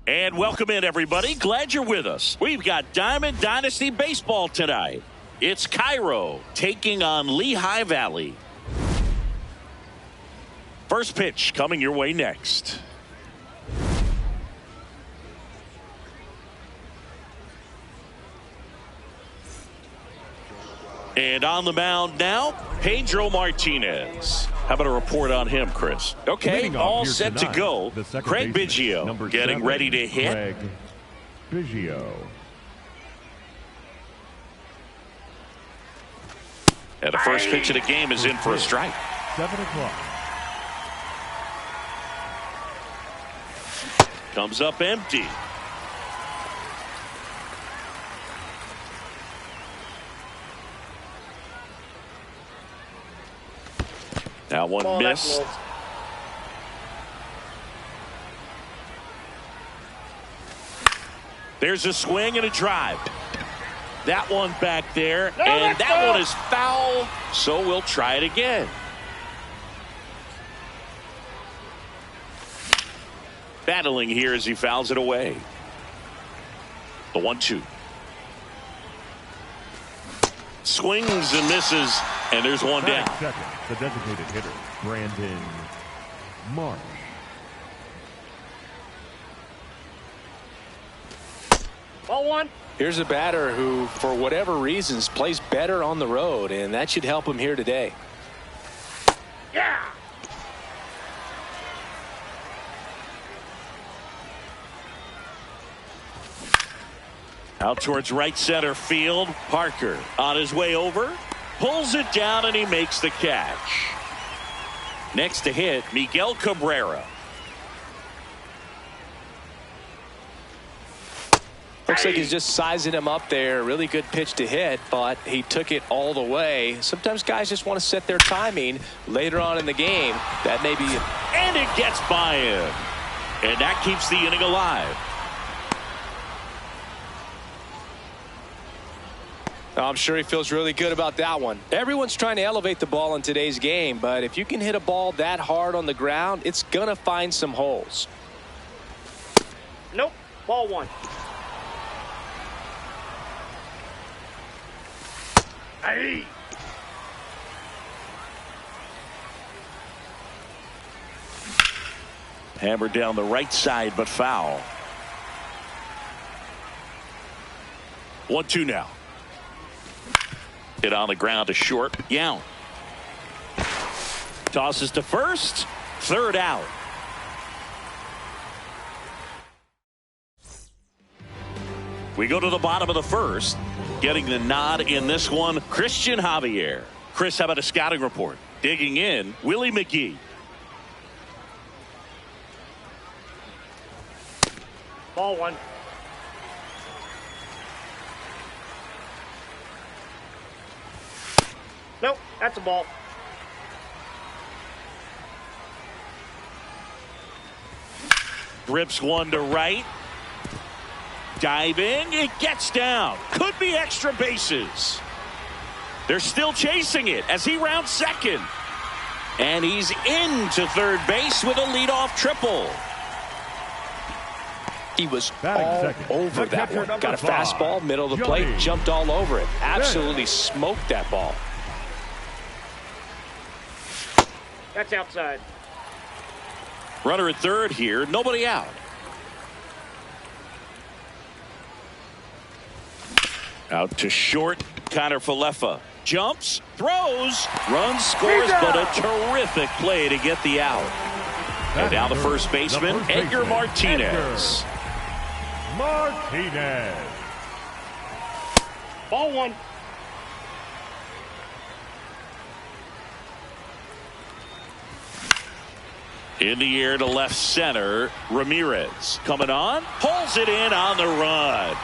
And welcome in, everybody. Glad you're with us. We've got Diamond Dynasty Baseball tonight. It's Cairo taking on Lehigh Valley. First pitch coming your way next. And on the mound now, Pedro Martinez. How about a report on him, Chris? Okay, all set to go. Craig Biggio getting ready to hit. Craig Biggio. And the first pitch of the game is in for a strike. 7 o'clock. Comes up empty. That one missed. There's a swing and a drive. That one back there, and that one is foul, so we'll try it again. Battling here as he fouls it away. The 1-2. Swings and misses, and there's one down. Second, the designated hitter, Brandon Marsh. Ball one. Here's a batter who, for whatever reasons, plays better on the road, and that should help him here today. Yeah. Out towards right center field. Parker on his way over. Pulls it down and he makes the catch. Next to hit, Miguel Cabrera. Looks like he's just sizing him up there. Really good pitch to hit, but he took it all the way. Sometimes guys just want to set their timing later on in the game. That may be. And it gets by him. And that keeps the inning alive. I'm sure he feels really good about that one. Everyone's trying to elevate the ball in today's game, but if you can hit a ball that hard on the ground, it's going to find some holes. Nope. Ball one. Hey. Hammered down the right side, but foul. 1-2 now. Hit on the ground to short. Young. Tosses to first. Third out. We go to the bottom of the first. Getting the nod in this one, Christian Javier. Chris, how about a scouting report? Digging in, Willie McGee. Ball one. Nope, that's a ball. Grips one to right. Diving, it gets down. Could be extra bases. They're still chasing it as he rounds second. And he's into third base with a leadoff triple. He was all over that one. Got a fastball, middle of the plate, jumped all over it. Absolutely smoked that ball. That's outside. Runner at third here, nobody out. Out to short, Connor Falefa. Jumps, throws, runs, scores, but a terrific play to get the out. And now the first baseman, Edgar Martinez. Martinez. Ball one. In the air to left center, Ramirez coming on, pulls it in on the run.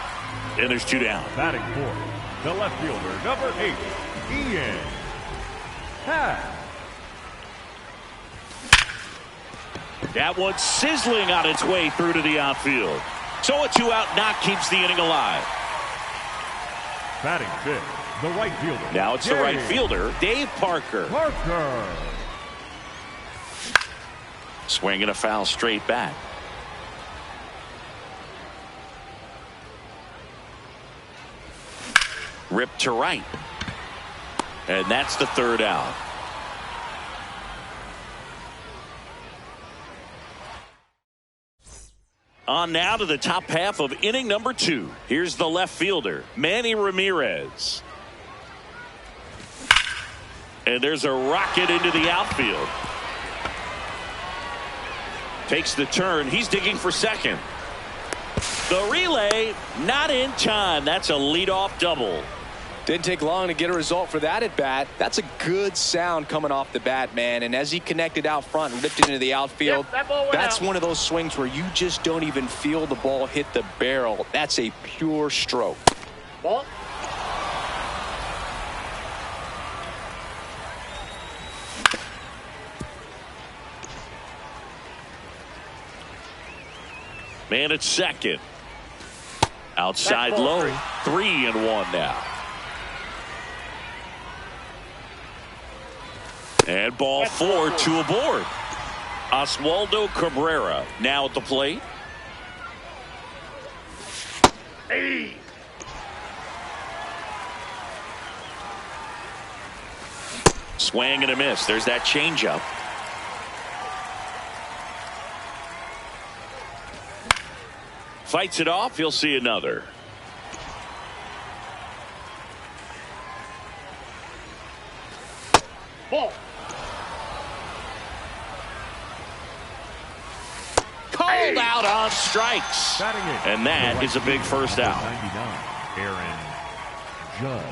And there's two down. Batting fourth, the left fielder, number 8, Ian Happ. That one sizzling on its way through to the outfield. So a 2-out knock keeps the inning alive. Batting fifth, the right fielder. Now it's the right fielder, Dave Parker. Swinging a foul straight back. Ripped to right. And that's the third out. On now to the top half of inning number 2. Here's the left fielder, Manny Ramirez. And there's a rocket into the outfield. Takes the turn. He's digging for second. The relay not in time. That's a leadoff double. Didn't take long to get a result for that at bat. That's a good sound coming off the bat, man. And as he connected out front and ripped it into the outfield, that's one of those swings where you just don't even feel the ball hit the barrel. That's a pure stroke. Ball. Man at second. Outside low. 3-1 now. And ball 4, 2 aboard. Oswaldo Cabrera now at the plate. Hey. Swing and a miss. There's that changeup. Fights it off. He'll see another. Ball. Called out on strikes. And that is a big first out. 99, Aaron Judge.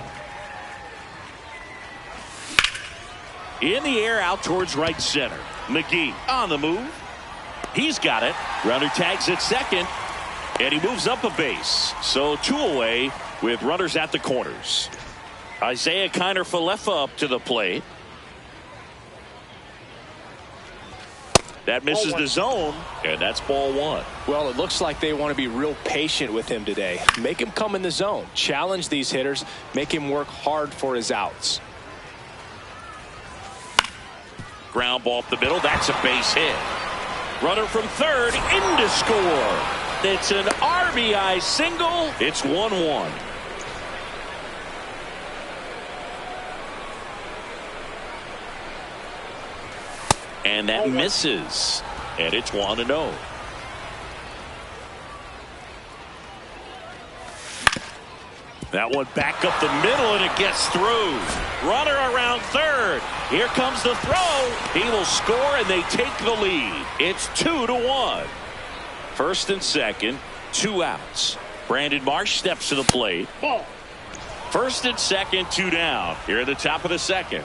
In the air out towards right center. McGee on the move. He's got it. Runner tags at second. And he moves up a base. So 2 away with runners at the corners. Isaiah Kiner-Falefa up to the plate. That misses the zone, and that's ball 1. Well, it looks like they want to be real patient with him today. Make him come in the zone. Challenge these hitters. Make him work hard for his outs. Ground ball up the middle. That's a base hit. Runner from third in to score. It's an RBI single. It's 1-1. And that misses. And it's 1-0. That one back up the middle, and it gets through. Runner around third. Here comes the throw. He will score, and they take the lead. It's 2-1. First and second, 2 outs. Brandon Marsh steps to the plate. Ball. First and second, 2 down. Here at the top of the second.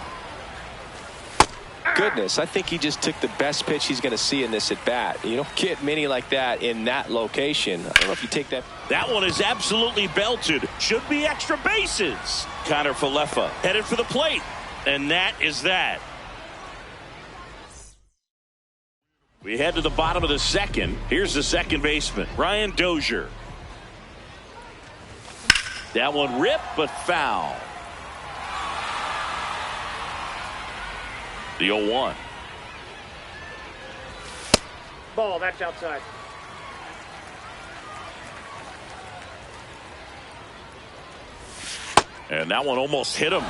Goodness, I think he just took the best pitch he's going to see in this at bat. You don't get many like that in that location. I don't know if you take that. That one is absolutely belted. Should be extra bases. Kiner-Falefa headed for the plate. And that is that. We head to the bottom of the second. Here's the second baseman, Ryan Dozier. That one ripped, but foul. The 0-1. Ball. That's outside. And that one almost hit him.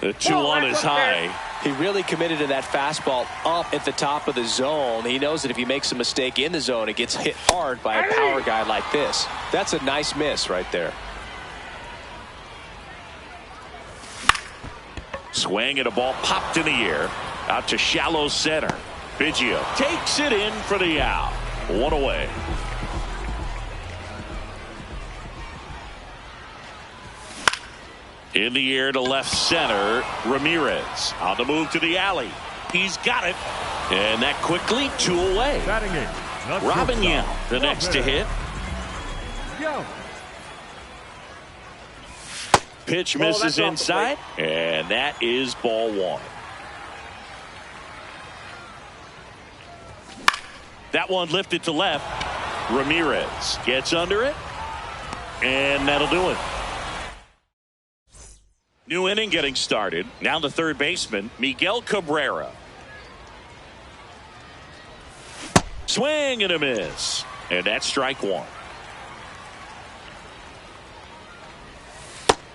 The 2-1 is high. He really committed to that fastball up at the top of the zone. He knows that if he makes a mistake in the zone, it gets hit hard by a power guy like this. That's a nice miss right there. Swing and a ball popped in the air out to shallow center. Biggio takes it in for the out. 1 away. In the air to left center, Ramirez on the move to the alley. He's got it. And that quickly 2 away. Robin Young, the next to hit. Pitch misses inside, and that is ball 1. That one lifted to left. Ramirez gets under it, and that'll do it. New inning getting started. Now the third baseman, Miguel Cabrera. Swing and a miss. And that's strike one.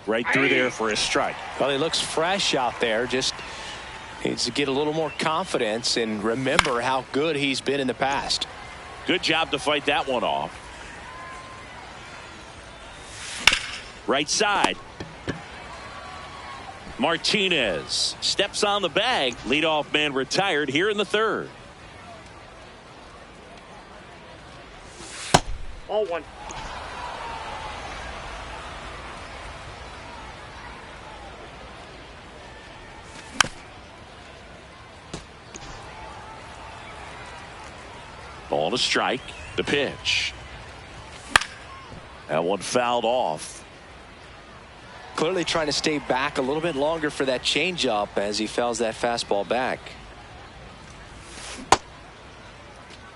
Right through there for a strike. Well, he looks fresh out there. Just needs to get a little more confidence and remember how good he's been in the past. Good job to fight that one off. Right side. Martinez steps on the bag. Leadoff man retired here in the third. All one. Ball to strike. The pitch. That one fouled off. Clearly trying to stay back a little bit longer for that changeup as he fouls that fastball back.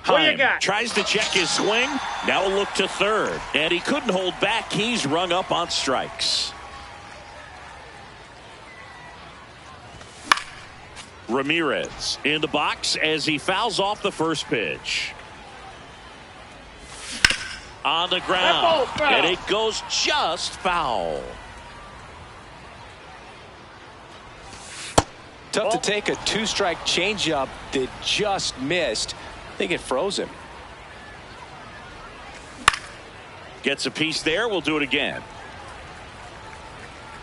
What you Heim got? tries to check his swing. Now a look to third. And he couldn't hold back. He's rung up on strikes. Ramirez in the box as he fouls off the first pitch. On the ground. And it goes just foul. Tough to take a two-strike changeup that just missed. I think it froze him. Gets a piece there. We'll do it again.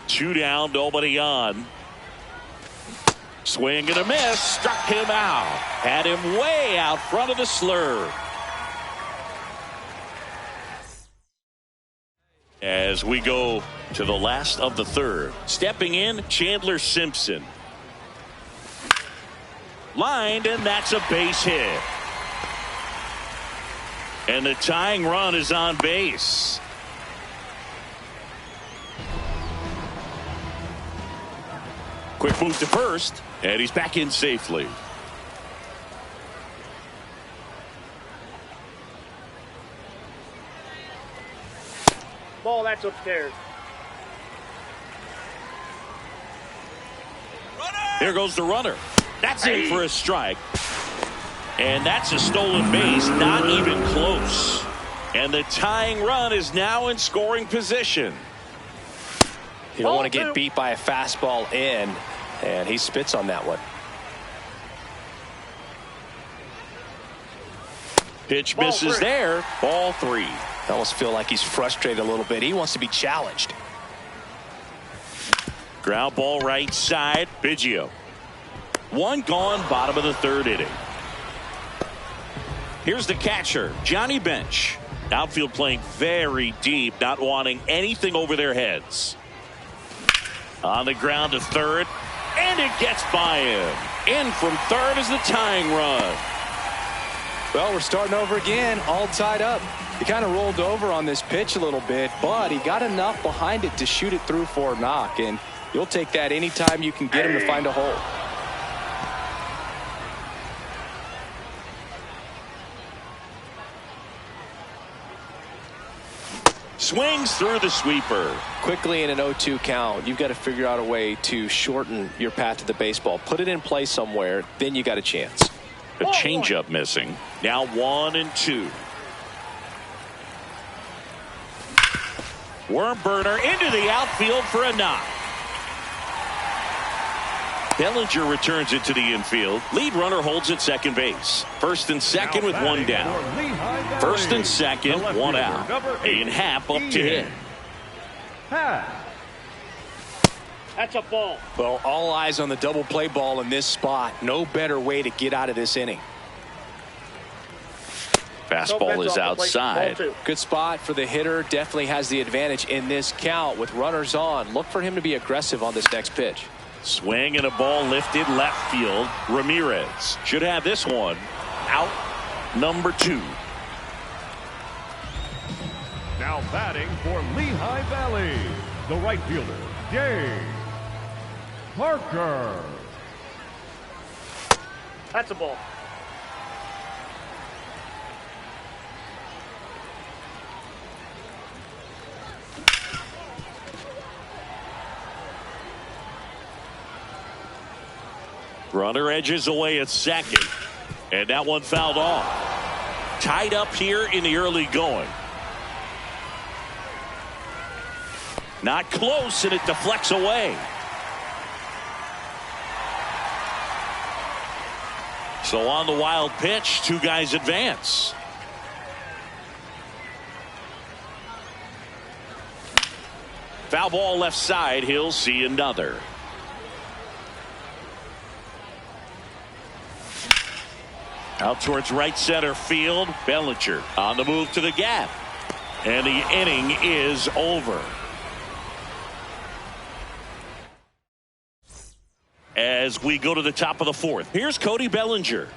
2 down, nobody on. Swing and a miss. Struck him out. Had him way out front of the slurve. As we go to the last of the third. Stepping in, Chandler Simpson. Lined, and that's a base hit. And the tying run is on base. Quick move to first, and he's back in safely. Ball, that's upstairs. There goes the runner. That's in for a strike. And that's a stolen base, not even close. And the tying run is now in scoring position. You don't want to get beat by a fastball in, and he spits on that one. Pitch misses there. Ball 3. I almost feel like he's frustrated a little bit. He wants to be challenged. Ground ball right side. Biggio. One gone, bottom of the third inning. Here's the catcher, Johnny Bench. Outfield playing very deep, not wanting anything over their heads. On the ground to third, and it gets by him. In from third is the tying run. Well, we're starting over again, all tied up. He kind of rolled over on this pitch a little bit, but he got enough behind it to shoot it through for a knock, and you'll take that anytime you can get him to find a hole. Swings through the sweeper. Quickly in an 0-2 count, you've got to figure out a way to shorten your path to the baseball. Put it in play somewhere, then you got a chance. A changeup missing. Now 1-2. Worm burner into the outfield for a knock. Bellinger returns it to the infield. Lead runner holds at second base. First and second with one down. First and second, one out. And Happ up to hit. That's a ball. Well, all eyes on the double play ball in this spot. No better way to get out of this inning. Fastball is outside. Good spot for the hitter. Definitely has the advantage in this count with runners on. Look for him to be aggressive on this next pitch. Swing and a ball lifted left field. Ramirez should have this one out. Number 2. Now batting for Lehigh Valley, the right fielder, Dave Parker. That's a ball. Runner edges away at second. And that one fouled off. Tied up here in the early going. Not close, and it deflects away. So on the wild pitch, two guys advance. Foul ball left side. He'll see another. Out towards right center field. Bellinger on the move to the gap. And the inning is over. As we go to the top of the fourth, here's Cody Bellinger.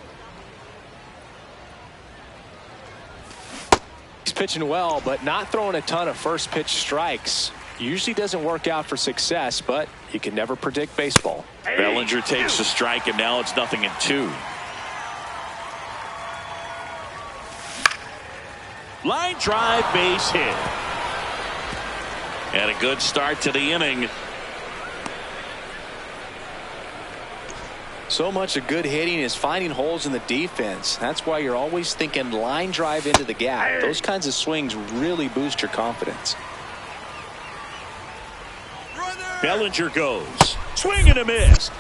He's pitching well, but not throwing a ton of first pitch strikes. Usually doesn't work out for success, but you can never predict baseball. Bellinger takes the strike, and now it's 0-2. Line drive, base hit. And a good start to the inning. So much of good hitting is finding holes in the defense. That's why you're always thinking line drive into the gap. Those kinds of swings really boost your confidence. Bellinger goes. Swing and a miss.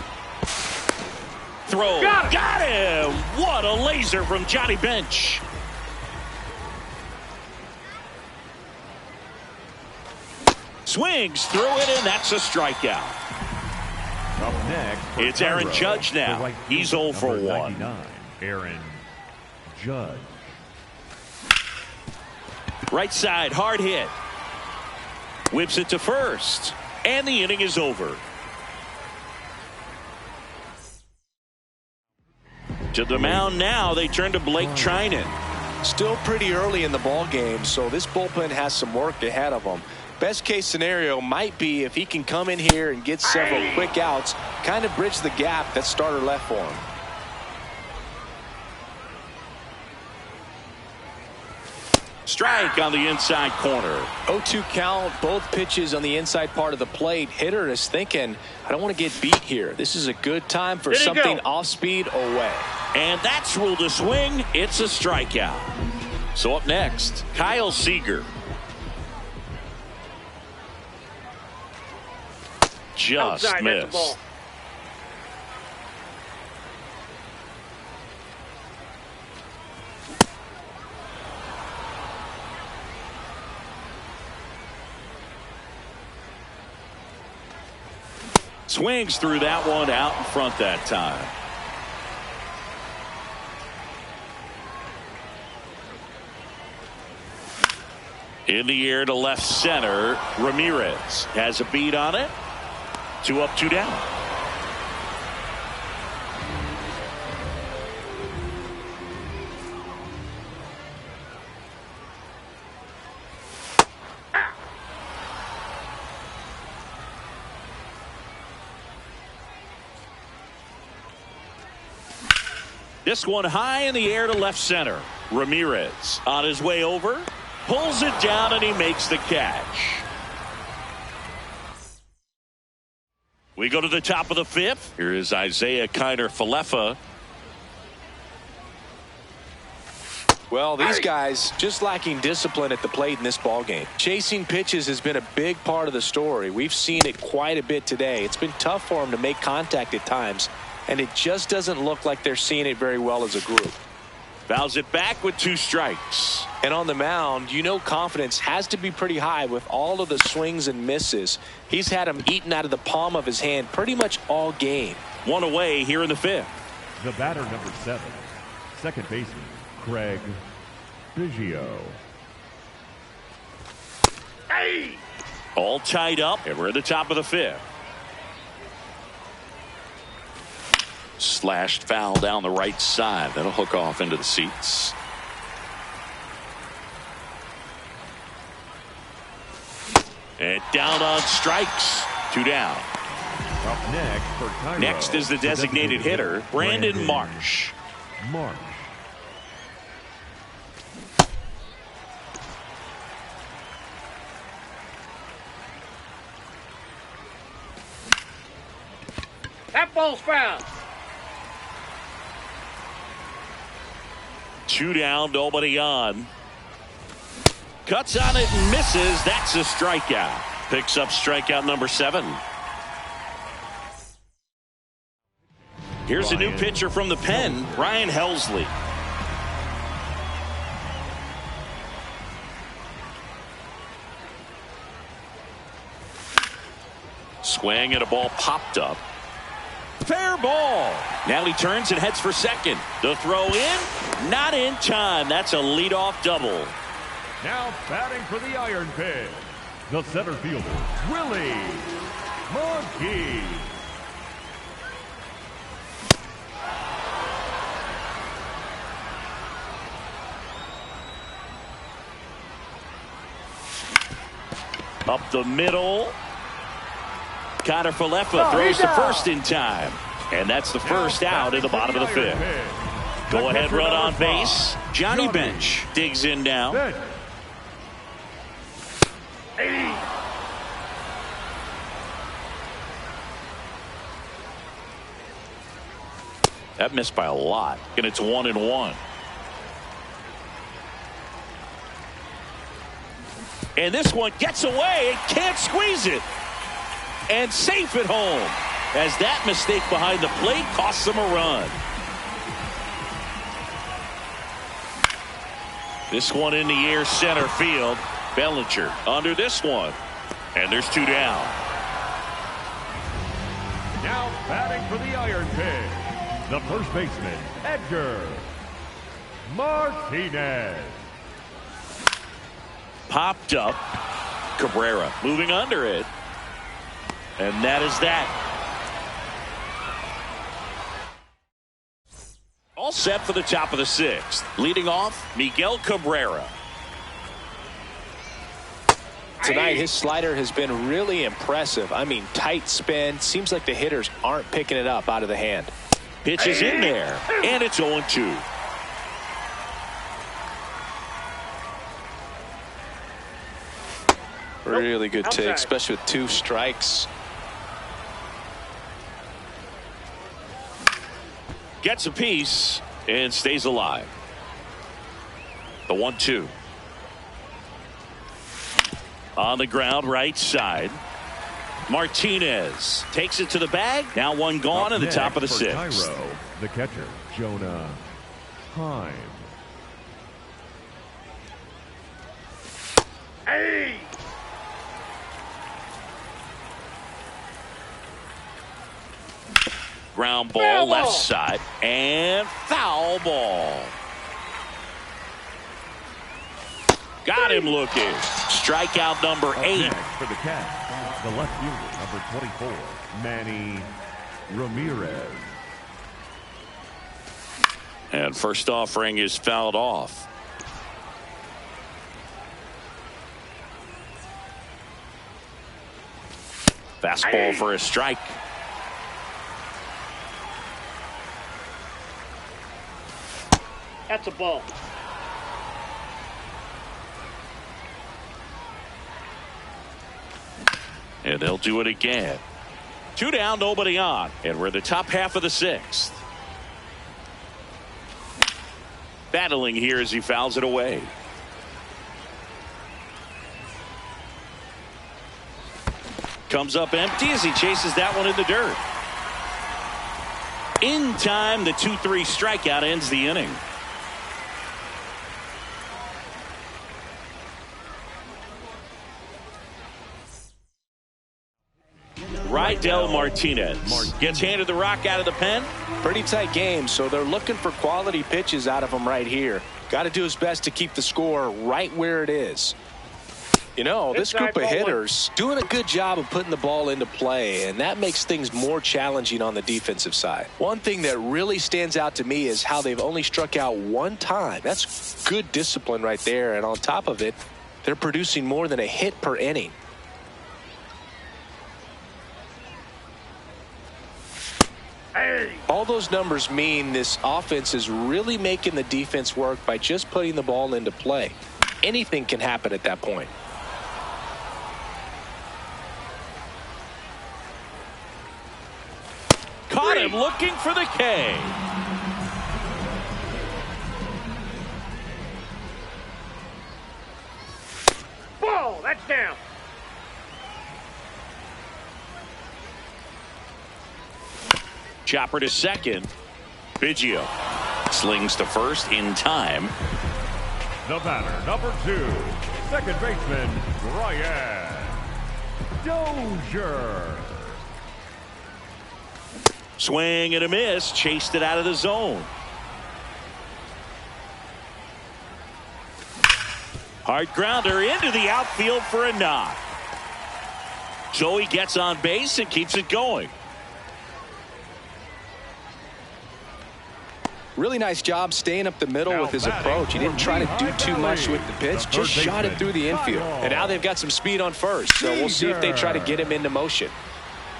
Throw. Got him. What a laser from Johnny Bench. Swings through it, and that's a strikeout. Up next, it's Aaron Cairo, Judge now. He's 0 for 1. Aaron Judge. Right side, hard hit. Whips it to first. And the inning is over. To the mound now, they turn to Blake Trinan. Still pretty early in the ball game, so this bullpen has some work ahead of them. Best case scenario might be if he can come in here and get several quick outs, kind of bridge the gap that starter left for him. Strike on the inside corner. 0-2 count, both pitches on the inside part of the plate. Hitter is thinking, I don't want to get beat here. This is a good time for something off speed away. And that's ruled a swing. It's a strikeout. So up next, Kyle Seager. Just outside, missed. that's the ball. Swings through that one, out in front that time. In the air to left center, Ramirez has a beat on it. 2 up, 2 down. This one high in the air to left center. Ramirez on his way over, pulls it down, and he makes the catch. We go to the top of the fifth. Here is Isaiah Kiner-Falefa. Well, these guys just lacking discipline at the plate in this ballgame. Chasing pitches has been a big part of the story. We've seen it quite a bit today. It's been tough for them to make contact at times, and it just doesn't look like they're seeing it very well as a group. Fouls it back with 2 strikes. And on the mound, you know confidence has to be pretty high with all of the swings and misses. He's had them eaten out of the palm of his hand pretty much all game. 1 away here in the fifth. The batter, number 7, second baseman, Craig Biggio. Hey! All tied up, and we're at the top of the fifth. Slashed foul down the right side. That'll hook off into the seats. And down on strikes. 2 down. Up next for Cairo, Next is the designated hitter, Brandon Marsh. Marsh. That ball's foul. 2 down, nobody on. Cuts on it and misses. That's a strikeout. Picks up strikeout number 7. Here's a new pitcher from the pen, Ryan Helsley. Swing and a ball popped up. Fair ball. Now he turns and heads for second. The throw in, not in time. That's a leadoff double. Now batting for the Iron Pig, the center fielder, Willie Monkey. Up the middle. Connor Falefa throws the first in time. And that's the first out in the bottom of the 5th. Go ahead run on base. Johnny Bench digs in now. That missed by a lot. And it's 1-1. And this one gets away and can't squeeze it. And safe at home, as that mistake behind the plate costs him a run. This one in the air, center field. Bellinger under this one. And there's 2 down. Now batting for the Iron Pig, the first baseman, Edgar Martinez. Popped up. Cabrera moving under it. And that is that. All set for the top of the 6th. Leading off, Miguel Cabrera. Tonight, his slider has been really impressive. I mean, tight spin. Seems like the hitters aren't picking it up out of the hand. Pitch is in there, and it's 0-2. Really good take, especially with 2 strikes. Gets a piece and stays alive. The 1-2. On the ground, right side. Martinez takes it to the bag. Now 1 gone in the top of the 6th. Cairo, the catcher, Jonah Heim. Hey! Ground ball left side and foul ball. Got him looking. Strikeout number 8. Next for the Cats, the left fielder, number 24, Manny Ramirez. And first offering is fouled off. Fastball for a strike. That's a ball. And they'll do it again. 2 down, nobody on. And we're in the top half of the 6th. Battling here as he fouls it away. Comes up empty as he chases that one in the dirt. In time, the 2-3 strikeout ends the inning. Rydell Martinez gets handed the rock out of the pen. Pretty tight game, so they're looking for quality pitches out of him right here. Got to do his best to keep the score right where it is. You know, this group of hitters doing a good job of putting the ball into play, and that makes things more challenging on the defensive side. One thing that really stands out to me is how they've only struck out 1 time. That's good discipline right there, and on top of it, they're producing more than a hit per inning. All those numbers mean this offense is really making the defense work by just putting the ball into play. Anything can happen at that point. Caught him looking for the K. That's down. Chopper to second. Biggio slings to first in time. The batter, number 2, second baseman, Brian Dozier. Swing and a miss. Chased it out of the zone. Hard grounder into the outfield for a knock. So he gets on base and keeps it going. Really nice job staying up the middle with his approach. He didn't try to do too much with the pitch, just shot it through the infield. And now they've got some speed on first, so we'll see if they try to get him into motion.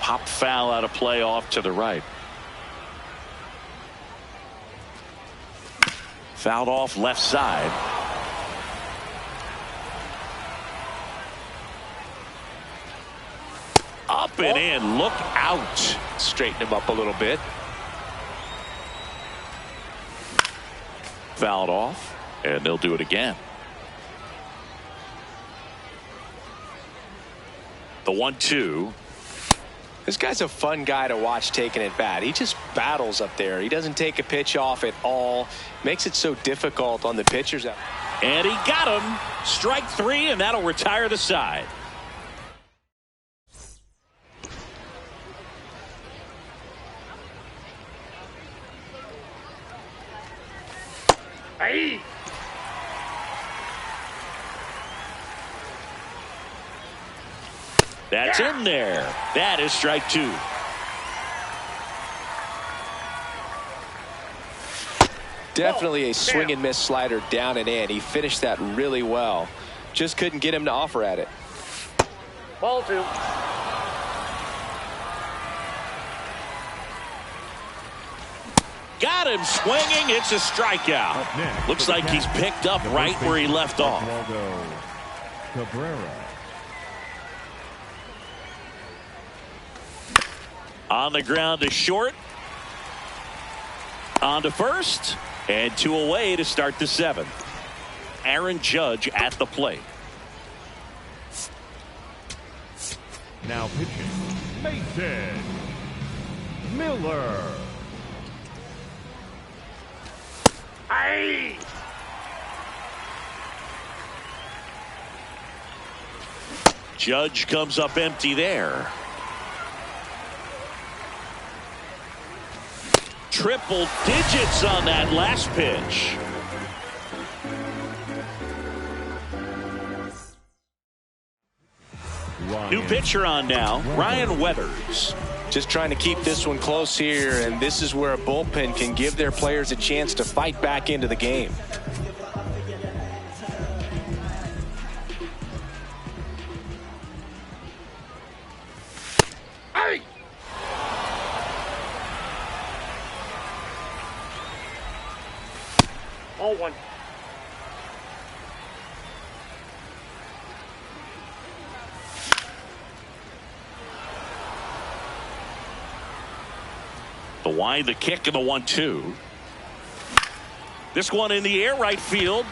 Pop foul out of play off to the right. Fouled off left side. Up and in. Look out. Straighten him up a little bit. Fouled off, and they'll do it again. The 1-2. This guy's a fun guy to watch taking at bat. He just battles up there. He doesn't take a pitch off at all. Makes it so difficult on the pitchers. And he got him. Strike 3, and that'll retire the side. Hey. That's in there. That is strike 2. Definitely a swing and miss slider down and in. He finished that really well. Just couldn't get him to offer at it. Ball 2. Got him swinging. It's a strikeout. Looks like he's picked up right where he left off. Cabrera. On the ground to short. On to first. And 2 away to start the 7th. Aaron Judge at the plate. Now pitching, Mason Miller. Hey. Judge comes up empty there. Triple digits on that last pitch. New pitcher on now, Ryan Weathers. Just trying to keep this one close here, and this is where a bullpen can give their players a chance to fight back into the game. Hey. All 1. The wide, the kick, and the 1-2. This one in the air, right field.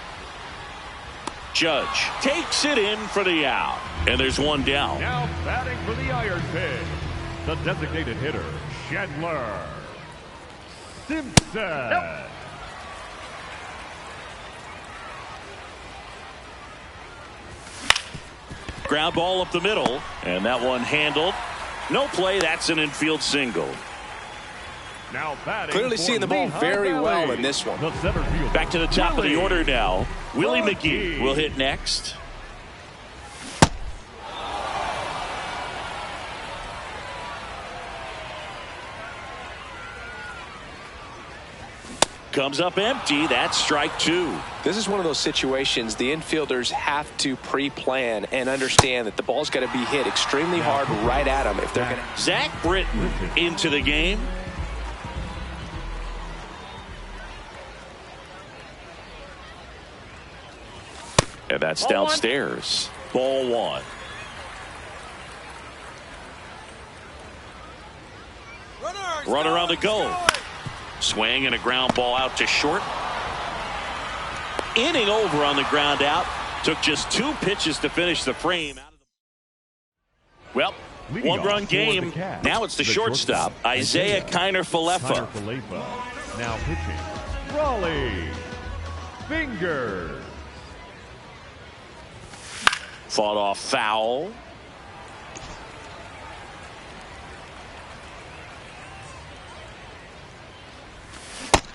Judge takes it in for the out. And there's one down. Now batting for the Iron Pig, the designated hitter, Chandler Simpson. Nope. Ground ball up the middle, and that one handled. No play. That's an infield single. Now batting Clearly for seeing the ball Lehigh very Valley, well in this one. the center fielder, Back to the top of the Willie order now. Willie McGee. McGee will hit next. Comes up empty. That's strike 2. This is one of those situations the infielders have to pre-plan and understand that the ball's got to be hit extremely hard right at them if they're going to. Zach Britton into the game. And that's Ball 1. downstairs. Ball 1. Runner on the go. Swing and a ground ball out to short. Inning over on the ground out. Took just 2 pitches to finish the frame. Well, Leading one-run off for game. the Cavs, Now it's the shortstop, Isaiah Kiner-Falefa. Now pitching, Raleigh Fingers. Fought off foul.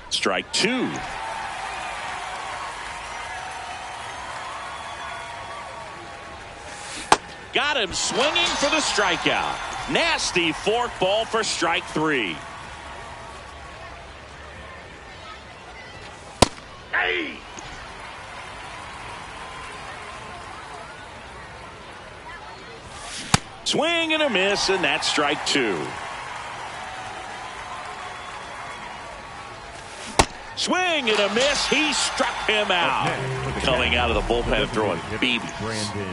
Strike 2. Got him swinging for the strikeout. Nasty forkball for strike 3. Hey! Swing and a miss, and that's strike 2. Swing and a miss. He struck him out. Coming out of the bullpen throwing BBs.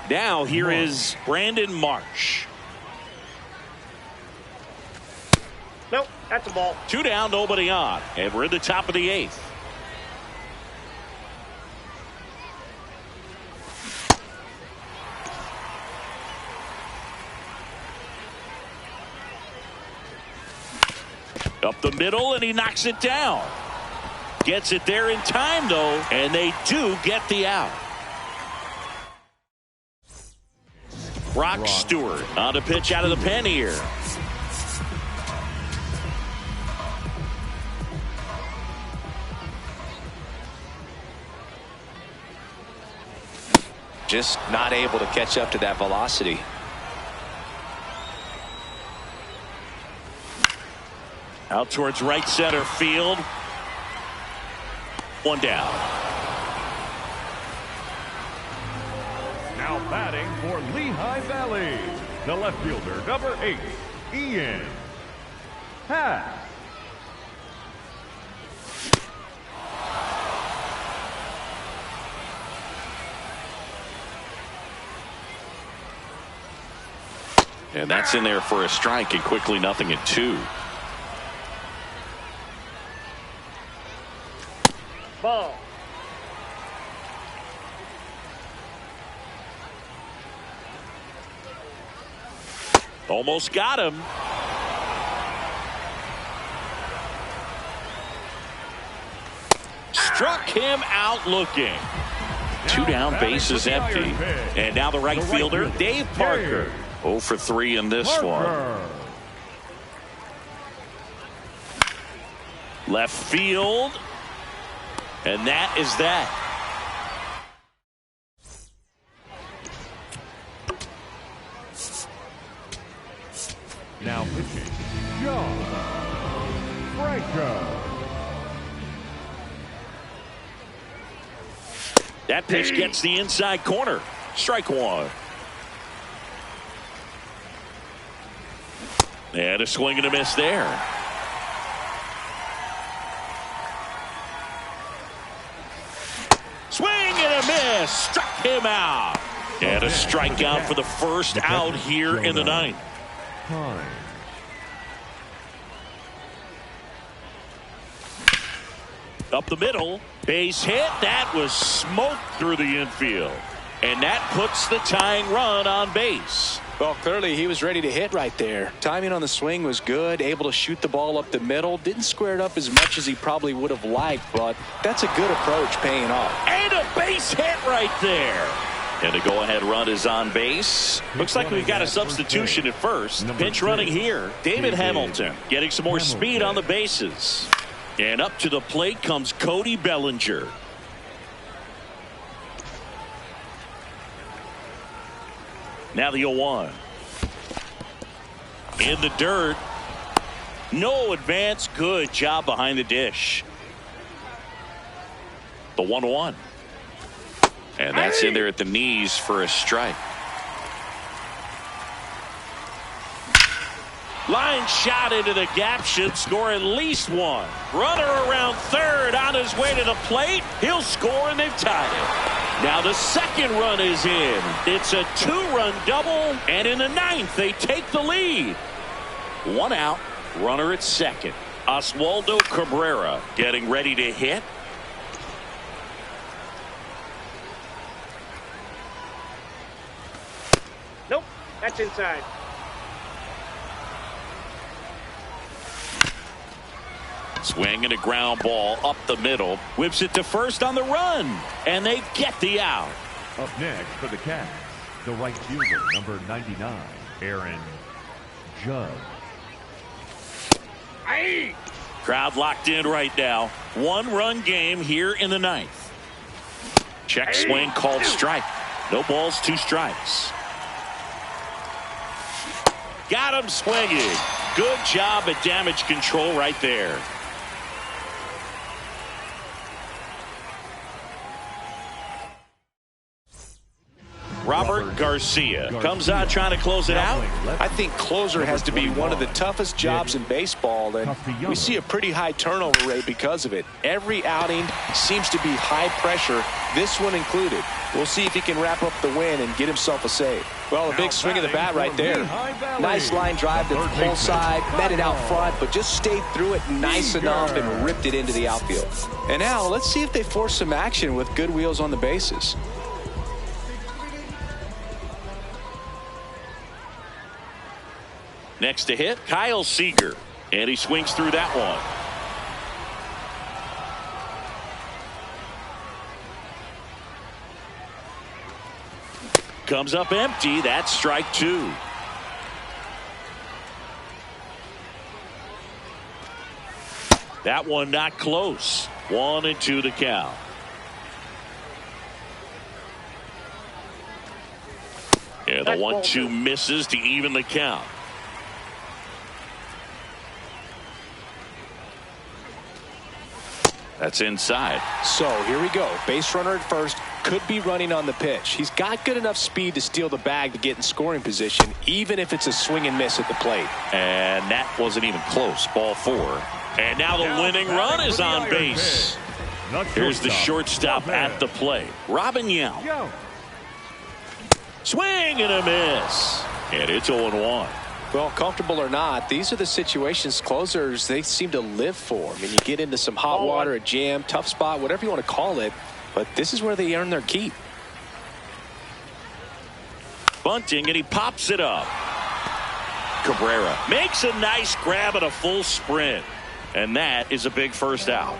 Now here is Brandon Marsh. Nope, that's a ball. 2 down, nobody on, and we're in the top of the 8th. Up the middle, and he knocks it down. Gets it there in time, though, and they do get the out. Brock Stewart on the pitch out of the pen here. Just not able to catch up to that velocity. Out towards right center field. 1 down. Now batting for Lehigh Valley, the left fielder, number 8, Ian Happ. And that's in there for a strike, and quickly 0-2. Ball. Almost got him. Struck him out looking. 2 down, bases empty. And now the right fielder, Dave Parker. 0 for 3 in this one. Left field. And that is that. Now pitching, John Franco. That pitch gets the inside corner. Strike 1. And a swing and a miss there. Swing and a miss. Struck him out. And a strikeout for the first out here in the 9th. Up the middle. Base hit. That was smoked through the infield. And that puts the tying run on base. Well, clearly he was ready to hit right there. Timing on the swing was good, able to shoot the ball up the middle. Didn't square it up as much as he probably would have liked, but that's a good approach paying off. And a base hit right there. And the go-ahead run is on base. Looks like we've got a substitution at first. Pinch running here. David Hamilton getting some more speed on the bases. And up to the plate comes Cody Bellinger. Now the 0-1. In the dirt. No advance. Good job behind the dish. The 1-1. And that's in there at the knees for a strike. Line shot into the gap, should score at least 1. Runner around third on his way to the plate. He'll score, and they've tied it. Now the second run is in. It's a 2-run double, and in the 9th they take the lead. 1 out, runner at second. Oswaldo Cabrera getting ready to hit. That's inside. Swing and a ground ball up the middle. Whips it to first on the run. And they get the out. Up next for the Cats, the right fielder, number 99, Aaron Judge. Aye. Crowd locked in right now. 1-run game here in the ninth. Check swing called strike. No balls, 2 strikes. Got him swinging. Good job at damage control right there. Robert Garcia comes out trying to close it out. I think closer has to be one of the toughest jobs in baseball, and we see a pretty high turnover rate because of it. Every outing seems to be high pressure, this one included. We'll see if he can wrap up the win and get himself a save. Well, a big swing of the bat right there. Nice line drive to the pull side, met it out front, but just stayed through it nice enough and ripped it into the outfield. And now let's see if they force some action with good wheels on the bases. Next to hit, Kyle Seager. And he swings through that one. Comes up empty. That's strike 2. That one not close. 1-2 the count. And the 1-2 misses to even the count. That's inside. So here we go. Base runner at first. Could be running on the pitch. He's got good enough speed to steal the bag to get in scoring position, even if it's a swing and miss at the plate. And that wasn't even close. Ball 4. And now the winning run is on base. Here's the shortstop at the plate, Robin Yount. Swing and a miss. And it's 0-1. Well, comfortable or not, these are the situations closers they seem to live for. I mean, you get into some hot water, a jam, tough spot, whatever you want to call it, but this is where they earn their keep. Bunting, and he pops it up. Cabrera makes a nice grab and a full sprint. And that is a big first out.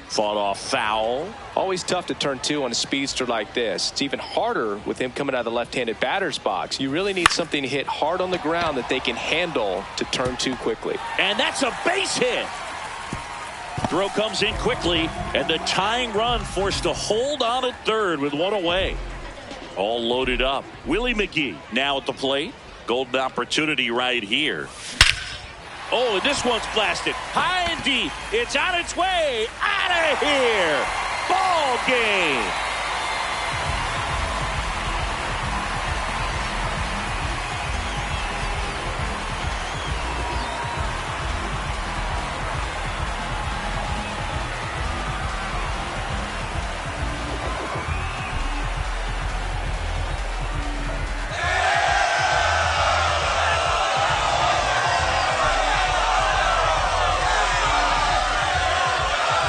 Fought off foul. Always tough to turn 2 on a speedster like this. It's even harder with him coming out of the left-handed batter's box. You really need something to hit hard on the ground that they can handle to turn 2 quickly. And that's a base hit. Throw comes in quickly, and the tying run forced to hold on at third with 1 away. All loaded up. Willie McGee now at the plate. Golden opportunity right here. Oh, and this one's blasted high and deep. It's on its way out of here. Ball game.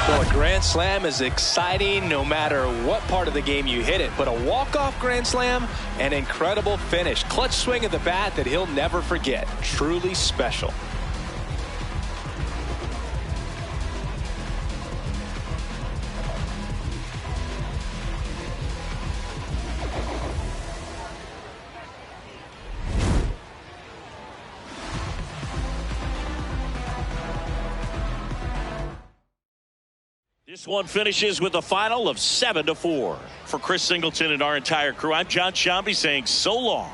Well, a grand slam is exciting no matter what part of the game you hit it. But a walk-off grand slam, an incredible finish. Clutch swing of the bat that he'll never forget. Truly special. This one finishes with a final of 7-4. For Chris Singleton and our entire crew, I'm John Shambi saying so long.